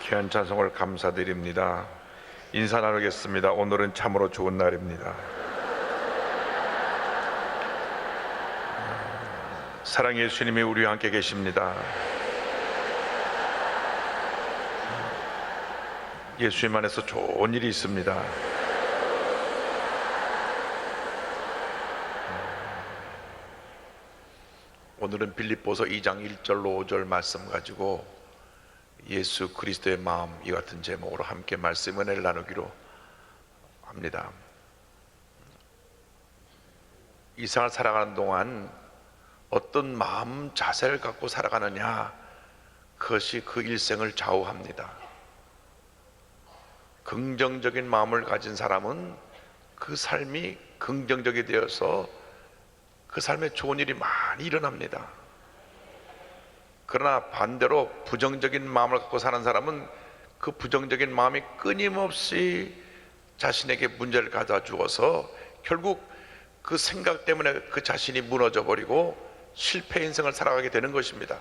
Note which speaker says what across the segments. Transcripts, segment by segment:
Speaker 1: 귀한 찬송을 감사드립니다. 인사 나누겠습니다. 오늘은 참으로 좋은 날입니다. 사랑의 예수님이 우리와 함께 계십니다. 예수님 안에서 좋은 일이 있습니다. 오늘은 빌립보서 2장 1절로 5절 말씀 가지고 예수 그리스도의 마음, 이 같은 제목으로 함께 말씀 은혜를 나누기로 합니다. 이 세상을 살아가는 동안 어떤 마음 자세를 갖고 살아가느냐, 그것이 그 일생을 좌우합니다. 긍정적인 마음을 가진 사람은 그 삶이 긍정적이 되어서 그 삶에 좋은 일이 많이 일어납니다. 그러나 반대로 부정적인 마음을 갖고 사는 사람은 그 부정적인 마음이 끊임없이 자신에게 문제를 가져다 주어서 결국 그 생각 때문에 그 자신이 무너져 버리고 실패 인생을 살아가게 되는 것입니다.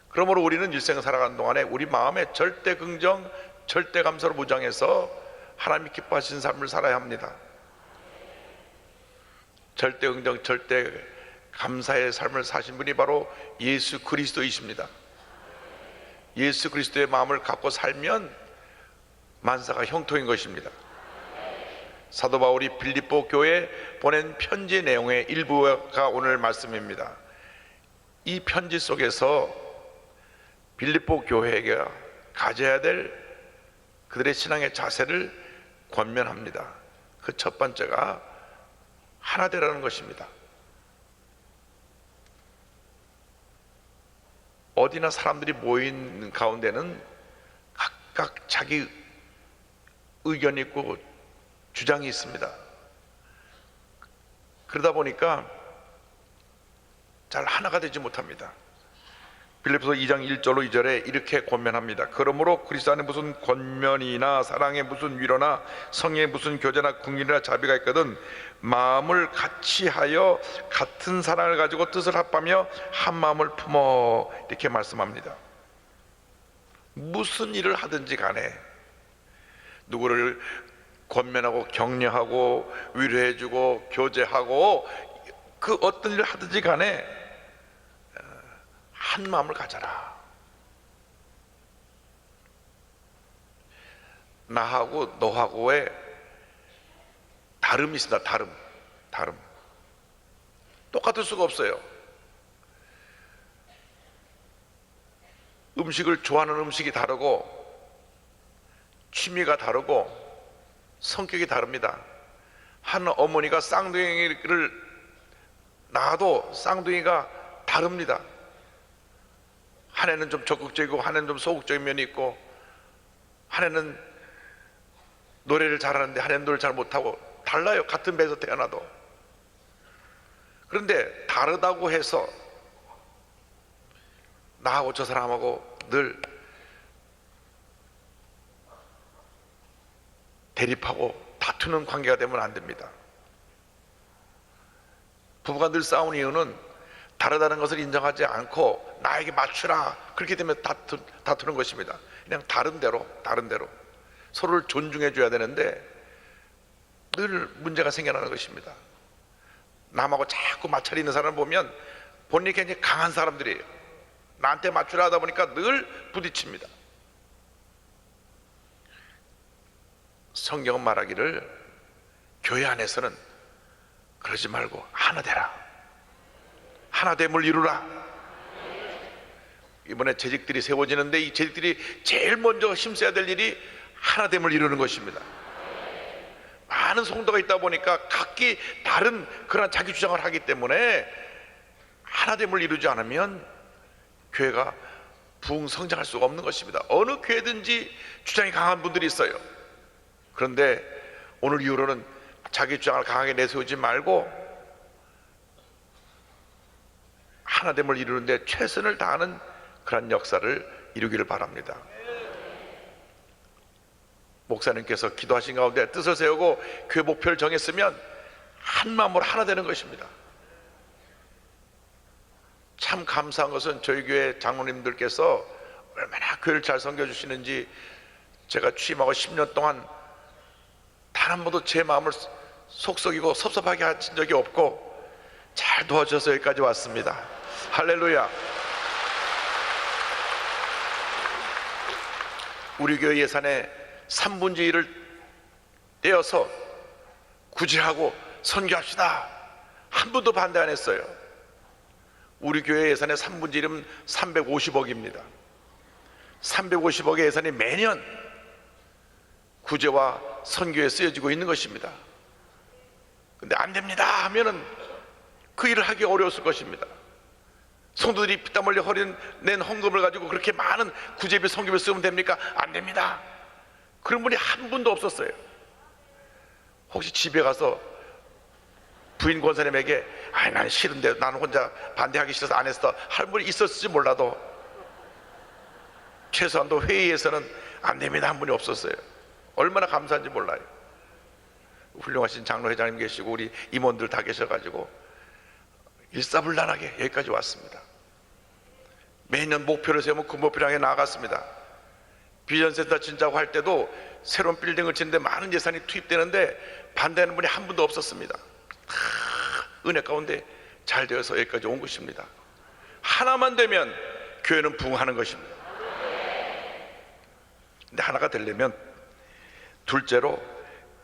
Speaker 1: 그러므로 우리는 일생을 살아가는 동안에 우리 마음에 절대 긍정, 절대 감사로 무장해서 하나님이 기뻐하시는 삶을 살아야 합니다. 절대 긍정, 절대 감사의 삶을 사신 분이 바로 예수 그리스도이십니다. 예수 그리스도의 마음을 갖고 살면 만사가 형통인 것입니다. 사도 바울이 빌립보 교회에 보낸 편지 내용의 일부가 오늘 말씀입니다. 이 편지 속에서 빌립보 교회에게 가져야 될 그들의 신앙의 자세를 권면합니다. 그 첫 번째가 하나 되라는 것입니다. 어디나 사람들이 모인 가운데는 각각 자기 의견이 있고 주장이 있습니다. 그러다 보니까 잘 하나가 되지 못합니다. 빌립보서 2장 1절로 2절에 이렇게 권면합니다. 그러므로 그리스도 안에 무슨 권면이나 사랑에 무슨 위로나 성에 무슨 교제나 긍휼이나 자비가 있거든 마음을 같이 하여 같은 사랑을 가지고 뜻을 합하며 한 마음을 품어, 이렇게 말씀합니다. 무슨 일을 하든지 간에 누구를 권면하고 격려하고 위로해주고 교제하고 그 어떤 일을 하든지 간에 한 마음을 가져라. 나하고 너하고의 다름이 있습니다. 다름. 똑같을 수가 없어요. 음식을 좋아하는 음식이 다르고 취미가 다르고 성격이 다릅니다. 한 어머니가 쌍둥이를 낳아도 쌍둥이가 다릅니다. 한 애는 좀 적극적이고 한 애는 좀 소극적인 면이 있고 한 애는 노래를 잘하는데 한 애는 노래를 잘 못하고 달라요. 같은 배에서 태어나도. 그런데 다르다고 해서 나하고 저 사람하고 늘 대립하고 다투는 관계가 되면 안 됩니다. 부부가 늘 싸우는 이유는 다르다는 것을 인정하지 않고 나에게 맞추라, 그렇게 되면 다투는 것입니다. 그냥 다른 대로 서로를 존중해 줘야 되는데 늘 문제가 생겨나는 것입니다. 남하고 자꾸 마찰이 있는 사람을 보면 본인이 굉장히 강한 사람들이에요. 나한테 맞추라 하다 보니까 늘 부딪힙니다. 성경은 말하기를 교회 안에서는 그러지 말고 하나 되라, 하나됨을 이루라. 이번에 재직들이 세워지는데 이 재직들이 제일 먼저 힘써야 될 일이 하나됨을 이루는 것입니다. 많은 성도가 있다 보니까 각기 다른 그런 자기 주장을 하기 때문에 하나됨을 이루지 않으면 교회가 부흥 성장할 수가 없는 것입니다. 어느 교회든지 주장이 강한 분들이 있어요. 그런데 오늘 이후로는 자기 주장을 강하게 내세우지 말고 하나됨을 이루는데 최선을 다하는 그런 역사를 이루기를 바랍니다. 목사님께서 기도하신 가운데 뜻을 세우고 교회 목표를 정했으면 한 마음으로 하나 되는 것입니다. 참 감사한 것은 저희 교회 장로님들께서 얼마나 교회를 잘 섬겨주시는지 제가 취임하고 10년 동안 단 한 번도 제 마음을 속썩이고 섭섭하게 하신 적이 없고 잘 도와주셔서 여기까지 왔습니다. 할렐루야. 우리 교회 예산의 3분의 1을 떼어서 구제하고 선교합시다. 한 분도 반대 안 했어요. 우리 교회 예산의 3분의 1이면 350억입니다. 350억의 예산이 매년 구제와 선교에 쓰여지고 있는 것입니다. 근데 안 됩니다 하면은 그 일을 하기 어려웠을 것입니다. 성도들이 피땀 흘려 낸 헌금을 가지고 그렇게 많은 구제비 선교비 쓰면 됩니까? 안 됩니다. 그런 분이 한 분도 없었어요. 혹시 집에 가서 부인 권사님에게 난 싫은데 나는 혼자 반대하기 싫어서 안 했어 할 분이 있었을지 몰라도 최소한도 회의에서는 안 됩니다 한 분이 없었어요. 얼마나 감사한지 몰라요. 훌륭하신 장로 회장님 계시고 우리 임원들 다 계셔가지고 일사불란하게 여기까지 왔습니다. 매년 목표를 세우면 그 목표를 향해 나아갔습니다. 비전센터 진짜고 할 때도 새로운 빌딩을 짓는데 많은 예산이 투입되는데 반대하는 분이 한 분도 없었습니다. 다 은혜 가운데 잘 되어서 여기까지 온 것입니다. 하나만 되면 교회는 부흥하는 것입니다. 근데 하나가 되려면 둘째로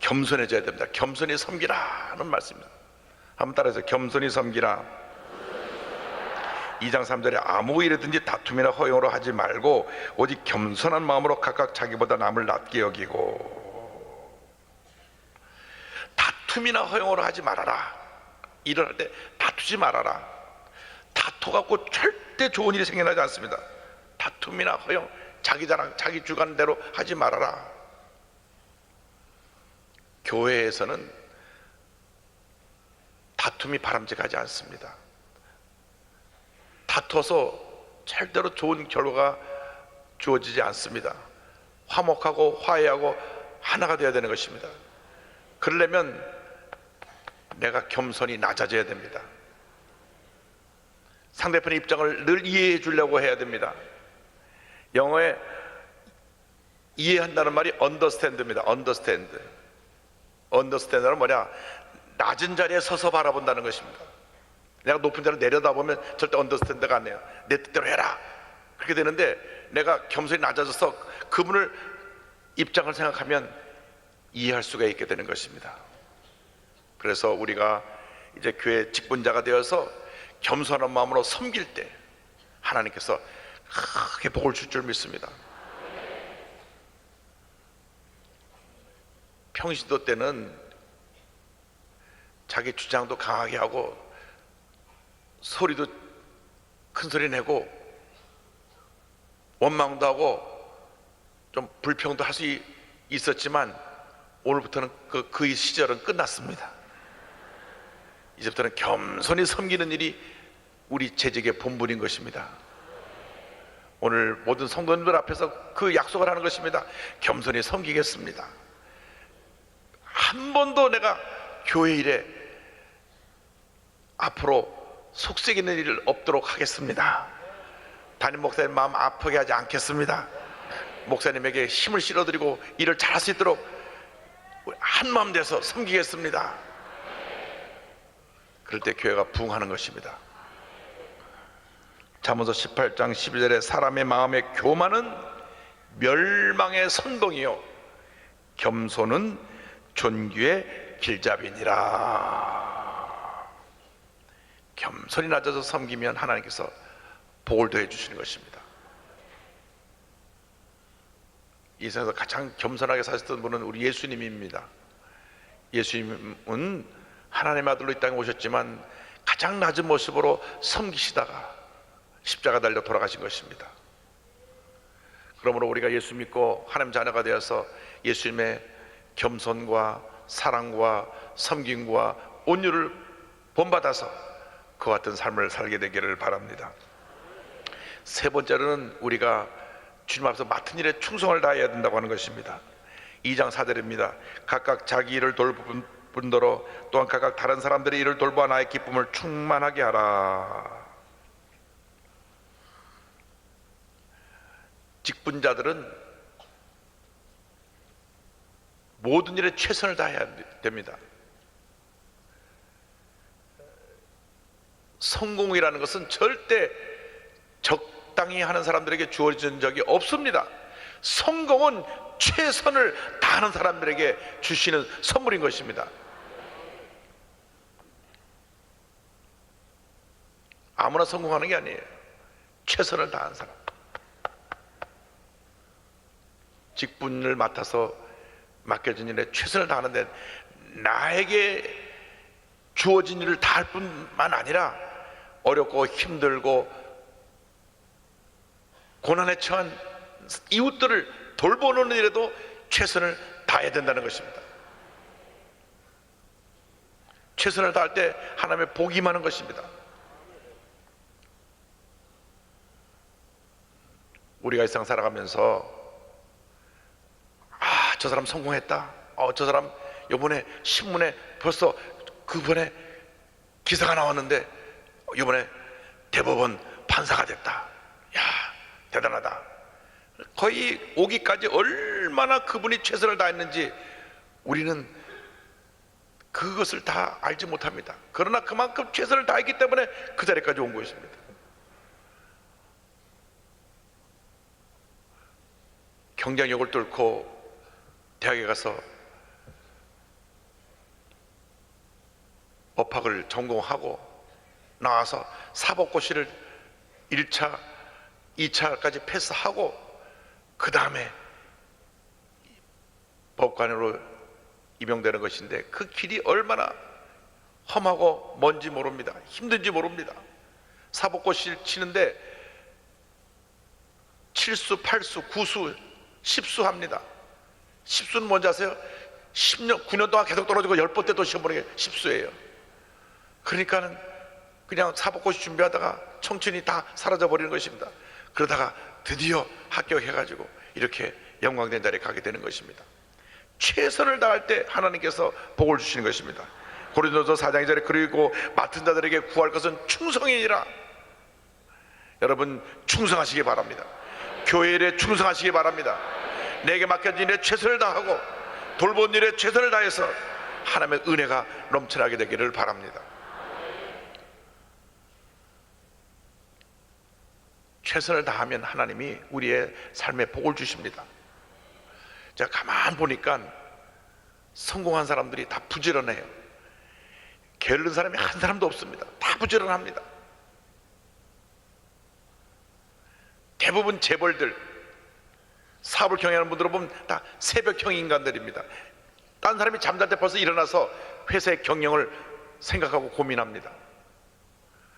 Speaker 1: 겸손해져야 됩니다. 겸손히 섬기라는 말씀입니다. 한번 따라해서 겸손히 섬기라. 2장 3절에 아무 일이든지 다툼이나 허용으로 하지 말고 오직 겸손한 마음으로 각각 자기보다 남을 낮게 여기고. 다툼이나 허용으로 하지 말아라. 일을 할 때 다투지 말아라. 다투갖고 절대 좋은 일이 생겨나지 않습니다. 다툼이나 허용, 자기 자랑, 자기 주관대로 하지 말아라. 교회에서는 다툼이 바람직하지 않습니다. 다퉈서 절대로 좋은 결과가 주어지지 않습니다. 화목하고 화해하고 하나가 되어야 되는 것입니다. 그러려면 내가 겸손히 낮아져야 됩니다. 상대편의 입장을 늘 이해해 주려고 해야 됩니다. 영어에 이해한다는 말이 understand입니다. understand는 뭐냐? 낮은 자리에 서서 바라본다는 것입니다. 내가 높은 자리를 내려다보면 절대 understand가 안 해요. 내 뜻대로 해라 그렇게 되는데 내가 겸손히 낮아져서 그분을 입장을 생각하면 이해할 수가 있게 되는 것입니다. 그래서 우리가 이제 교회 직분자가 되어서 겸손한 마음으로 섬길 때 하나님께서 크게 복을 줄 줄 믿습니다. 평신도 때는 자기 주장도 강하게 하고 소리도 큰 소리 내고 원망도 하고 좀 불평도 할 수 있었지만 오늘부터는 그 시절은 끝났습니다. 이제부터는 겸손히 섬기는 일이 우리 재직의 본분인 것입니다. 오늘 모든 성도님들 앞에서 그 약속을 하는 것입니다. 겸손히 섬기겠습니다. 한 번도 내가 교회 일에 앞으로 속색이는 일 없도록 하겠습니다. 담임 목사님 마음 아프게 하지 않겠습니다. 목사님에게 힘을 실어드리고 일을 잘할 수 있도록 한 마음 돼서 섬기겠습니다. 그럴 때 교회가 부흥하는 것입니다. 잠언서 18장 12절에 사람의 마음의 교만은 멸망의 선봉이요 겸손은 존귀의 길잡이니라. 겸손히 낮아서 섬기면 하나님께서 복을 더해 주시는 것입니다. 이 세상에서 가장 겸손하게 사셨던 분은 우리 예수님입니다. 예수님은 하나님의 아들로 이 땅에 오셨지만 가장 낮은 모습으로 섬기시다가 십자가 달려 돌아가신 것입니다. 그러므로 우리가 예수 믿고 하나님 자녀가 되어서 예수님의 겸손과 사랑과 섬김과 온유를 본받아서 그와 같은 삶을 살게 되기를 바랍니다. 세 번째로는 우리가 주님 앞에서 맡은 일에 충성을 다해야 된다고 하는 것입니다. 2장 4절입니다. 각각 자기 일을 돌볼 뿐더러 또한 각각 다른 사람들의 일을 돌보아 나의 기쁨을 충만하게 하라. 직분자들은 모든 일에 최선을 다해야 됩니다. 성공이라는 것은 절대 적당히 하는 사람들에게 주어진 적이 없습니다. 성공은 최선을 다하는 사람들에게 주시는 선물인 것입니다. 아무나 성공하는 게 아니에요. 최선을 다한 사람, 직분을 맡아서 맡겨진 일에 최선을 다하는데 나에게 주어진 일을 다할 뿐만 아니라 어렵고 힘들고 고난에 처한 이웃들을 돌보는 일에도 최선을 다해야 된다는 것입니다. 최선을 다할 때 하나님의 복이 임하는 것입니다. 우리가 이 세상 살아가면서 저 사람 성공했다, 저 사람 이번에 신문에 벌써 그번에 기사가 나왔는데 이번에 대법원 판사가 됐다, 야 대단하다. 거의 오기까지 얼마나 그분이 최선을 다했는지 우리는 그것을 다 알지 못합니다. 그러나 그만큼 최선을 다했기 때문에 그 자리까지 온 것입니다. 경쟁력을 뚫고 대학에 가서 법학을 전공하고 나와서 사법고시를 1차, 2차까지 패스하고 그 다음에 법관으로 임용되는 것인데 그 길이 얼마나 험하고 먼지 모릅니다. 힘든지 모릅니다. 사법고시를 치는데 7수, 8수, 9수, 10수 합니다. 10수는 뭔지 아세요? 10년, 9년 동안 계속 떨어지고 10번 때 또 시험 보는 게 10수예요. 그러니까는 그냥 사법고시 준비하다가 청춘이 다 사라져 버리는 것입니다. 그러다가 드디어 합격해가지고 이렇게 영광된 자리에 가게 되는 것입니다. 최선을 다할 때 하나님께서 복을 주시는 것입니다. 고린도서 4장 2절에 그리고 맡은 자들에게 구할 것은 충성이니라. 여러분 충성하시기 바랍니다. 교회 일에 충성하시기 바랍니다. 내게 맡겨진 일에 최선을 다하고 돌본 일에 최선을 다해서 하나님의 은혜가 넘쳐나게 되기를 바랍니다. 최선을 다하면 하나님이 우리의 삶에 복을 주십니다. 제가 가만 보니까 성공한 사람들이 다 부지런해요. 게으른 사람이 한 사람도 없습니다. 다 부지런합니다. 대부분 재벌들, 사업을 경영하는 분들을 보면 다 새벽형 인간들입니다. 딴 사람이 잠잘 때 벌써 일어나서 회사의 경영을 생각하고 고민합니다.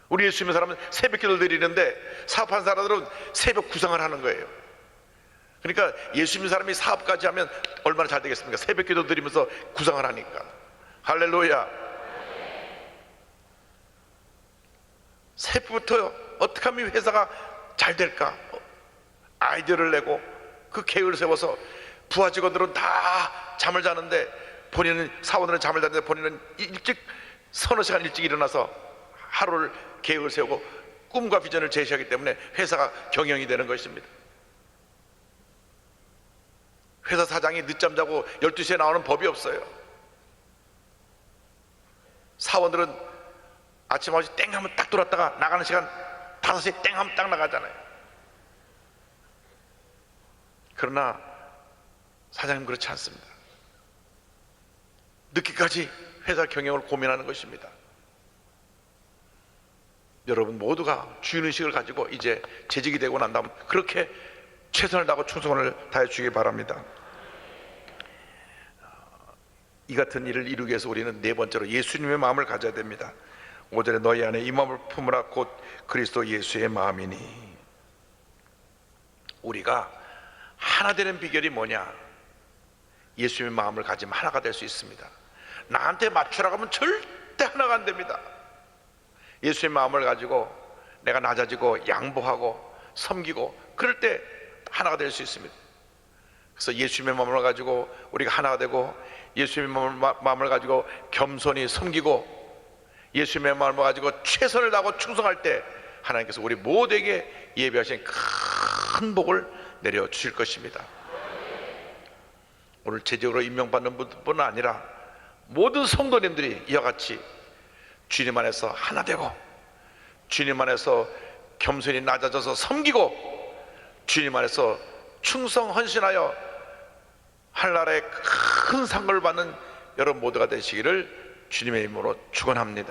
Speaker 1: 우리 예수 믿는 사람은 새벽 기도를 드리는데 사업하는 사람들은 새벽 구상을 하는 거예요. 그러니까 예수 믿는 사람이 사업까지 하면 얼마나 잘 되겠습니까? 새벽 기도 드리면서 구상을 하니까. 할렐루야. 새벽부터 어떻게 하면 회사가 잘 될까? 아이디어를 내고 그 계획을 세워서 부하 직원들은 다 잠을 자는데 본인은, 사원들은 잠을 자는데 본인은 일찍 서너 시간 일찍 일어나서 하루를 계획을 세우고 꿈과 비전을 제시하기 때문에 회사가 경영이 되는 것입니다. 회사 사장이 늦잠 자고 12시에 나오는 법이 없어요. 사원들은 아침 9시 땡 하면 딱 들어왔다가 나가는 시간 5시에 땡 하면 딱 나가잖아요. 그러나 사장님 그렇지 않습니다. 늦게까지 회사 경영을 고민하는 것입니다. 여러분 모두가 주인의식을 가지고 이제 재직이 되고 난 다음 그렇게 최선을 다하고 충성을 다해 주시기 바랍니다. 이 같은 일을 이루기 위해서 우리는 네 번째로 예수님의 마음을 가져야 됩니다. 5절에 너희 안에 이 마음을 품으라 곧 그리스도 예수의 마음이니. 우리가 하나 되는 비결이 뭐냐? 예수님의 마음을 가지면 하나가 될 수 있습니다. 나한테 맞추라고 하면 절대 하나가 안 됩니다. 예수의 마음을 가지고 내가 낮아지고 양보하고 섬기고 그럴 때 하나가 될 수 있습니다. 그래서 예수님의 마음을 가지고 우리가 하나가 되고 예수님의 마음을 가지고 겸손히 섬기고 예수님의 마음을 가지고 최선을 다하고 충성할 때 하나님께서 우리 모두에게 예비하신 큰 복을 내려주실 것입니다. 오늘 재직으로 임명받는 분뿐 아니라 모든 성도님들이 이와 같이 주님 안에서 하나 되고 주님 안에서 겸손히 낮아져서 섬기고 주님 안에서 충성 헌신하여 하늘나라의 큰 상을 받는 여러분 모두가 되시기를 주님의 이름으로 축원합니다.